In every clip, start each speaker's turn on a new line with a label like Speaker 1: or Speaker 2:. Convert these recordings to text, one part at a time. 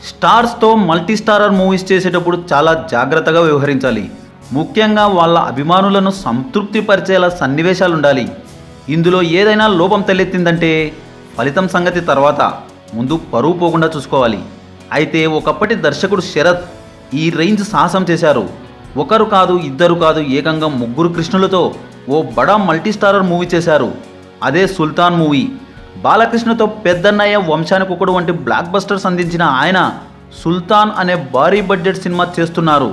Speaker 1: స్టార్స్తో multi starrer movies చేసేటప్పుడు చాలా జాగ్రత్తగా వ్యవహరించాలి. ముఖ్యంగా వాళ్ళ అభిమానులను సంతృప్తిపరిచేలా సన్నివేశాలు ఉండాలి. ఇందులో ఏదైనా లోపం తలెత్తిందంటే ఫలితం సంగతి తర్వాత, ముందు పరువు పోకుండా చూసుకోవాలి. అయితే ఒకప్పటి దర్శకుడు శరత్ ఈ రేంజ్ సాహసం చేశారు. ఒకరు కాదు, ఇద్దరు కాదు, ఏకంగా 3 కృష్ణులతో ఓ బడా మల్టీ స్టారర్ మూవీ చేశారు. అదే సుల్తాన్ మూవీ. బాలకృష్ణతో పెద్దన్నయ్య, వంశానికి ఒకడు వంటి బ్లాక్ బస్టర్స్ అందించిన ఆయన సుల్తాన్ అనే భారీ బడ్జెట్ సినిమా చేస్తున్నారు.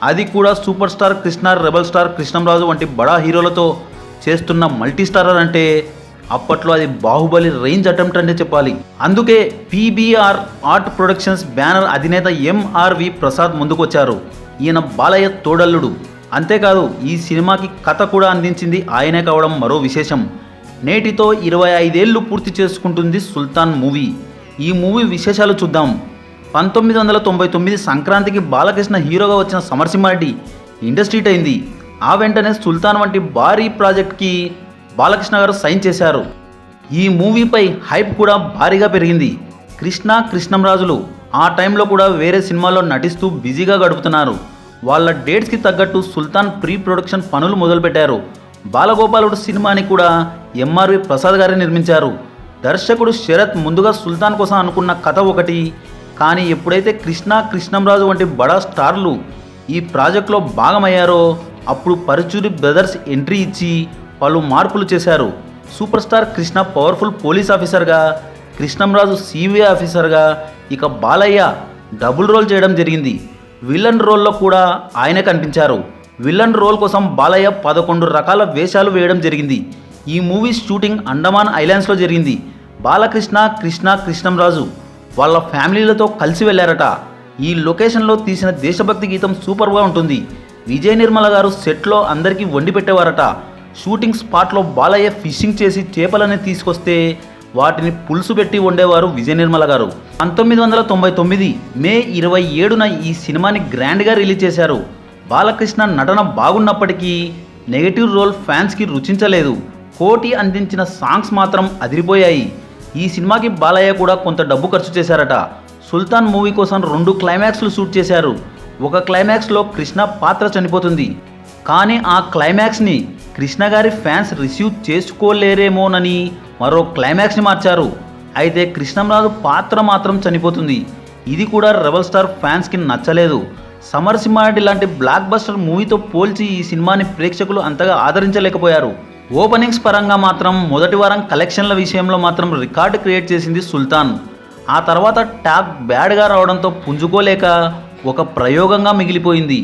Speaker 1: అది కూడా super star Krishna, rebel star Krishnam Raju వంటి బడా హీరోలతో చేస్తున్న మల్టీ స్టారర్ అంటే అప్పట్లో అది బాహుబలి రేంజ్ అటెంప్ట్ అంటే చెప్పాలి. అందుకే పీబీఆర్ ఆర్ట్ ప్రొడక్షన్స్ బ్యానర్ అధినేత ఎంఆర్వి ప్రసాద్ ముందుకొచ్చారు. ఈయన బాలయ్య తోడల్లుడు. అంతేకాదు ఈ సినిమాకి కథ కూడా అందించింది ఆయనే కావడం మరో విశేషం. నేటితో 25 ఏళ్లు పూర్తి చేసుకుంటుంది సుల్తాన్ మూవీ. ఈ మూవీ విశేషాలు చూద్దాం. 1999 సంక్రాంతికి బాలకృష్ణ హీరోగా వచ్చిన సమరసింహారెడ్డి ఇండస్ట్రీట్ అయింది. ఆ వెంటనే సుల్తాన్ వంటి భారీ ప్రాజెక్ట్కి బాలకృష్ణ గారు సైన్ చేశారు. ఈ మూవీపై హైప్ కూడా భారీగా పెరిగింది. కృష్ణ, కృష్ణంరాజులు ఆ టైంలో కూడా వేరే సినిమాల్లో నటిస్తూ బిజీగా గడుపుతున్నారు. వాళ్ళ డేట్స్కి తగ్గట్టు సుల్తాన్ ప్రీ ప్రొడక్షన్ పనులు మొదలుపెట్టారు. బాలగోపాలుడు సినిమాని కూడా ఎంఆర్వి ప్రసాద్ గారే నిర్మించారు. దర్శకుడు శరత్ ముందుగా సుల్తాన్ కోసం అనుకున్న కథ ఒకటి, కానీ ఎప్పుడైతే కృష్ణ, కృష్ణంరాజు వంటి బడా స్టార్లు ఈ ప్రాజెక్టులో భాగమయ్యారో అప్పుడు పరుచూరి బ్రదర్స్ ఎంట్రీ ఇచ్చి పలు మార్పులు చేశారు. Super star Krishna powerful police ఆఫీసర్గా, కృష్ణంరాజు సిబిఐ ఆఫీసర్గా, ఇక బాలయ్య డబుల్ రోల్ చేయడం జరిగింది. విలన్ రోల్లో కూడా ఆయనే కనిపించారు. విలన్ రోల్ కోసం బాలయ్య 11 రకాల వేషాలు వేయడం జరిగింది. ఈ మూవీ షూటింగ్ అండమాన్ ఐలాండ్స్లో జరిగింది. బాలకృష్ణ, కృష్ణ, కృష్ణంరాజు వాళ్ళ ఫ్యామిలీలతో కలిసి వెళ్ళారట. ఈ లొకేషన్లో తీసిన దేశభక్తి గీతం సూపర్గా ఉంటుంది. విజయ నిర్మల గారు సెట్లో అందరికీ వండి పెట్టేవారట. షూటింగ్ స్పాట్లో బాలయ్య ఫిషింగ్ చేసి చేపలని తీసుకొస్తే వాటిని పులుసు పెట్టి వండేవారు విజయ నిర్మల గారు. 1999 మే 27న ఈ సినిమాని గ్రాండ్గా రిలీజ్ చేశారు. బాలకృష్ణ నటన బాగున్నప్పటికీ నెగటివ్ రోల్ ఫ్యాన్స్కి రుచించలేదు. కోటి అందించిన సాంగ్స్ మాత్రం అదిరిపోయాయి. ఈ సినిమాకి బాలయ్య కూడా కొంత డబ్బు ఖర్చు చేశారట. సుల్తాన్ మూవీ కోసం 2 క్లైమాక్స్లు షూట్ చేశారు. ఒక క్లైమాక్స్లో కృష్ణ పాత్ర చనిపోతుంది. కానీ ఆ క్లైమాక్స్ని కృష్ణ గారి ఫ్యాన్స్ రిసీవ్ చేసుకోలేరేమోనని మరో క్లైమాక్స్ని మార్చారు. అయితే కృష్ణంరాజు పాత్ర మాత్రం చనిపోతుంది. ఇది కూడా రెబల్ స్టార్ ఫ్యాన్స్కి నచ్చలేదు. సమరసింహారెడ్డి లాంటి బ్లాక్ బస్టర్ మూవీతో పోల్చి ఈ సినిమాని ప్రేక్షకులు అంతగా ఆదరించలేకపోయారు. ఓపెనింగ్స్ పరంగా మాత్రం మొదటి వారం కలెక్షన్ల విషయంలో మాత్రం రికార్డు క్రియేట్ చేసింది సుల్తాన్. ఆ తర్వాత టాక్ బ్యాడ్గా రావడంతో పుంజుకోలేక ఒక ప్రయోగంగా మిగిలిపోయింది.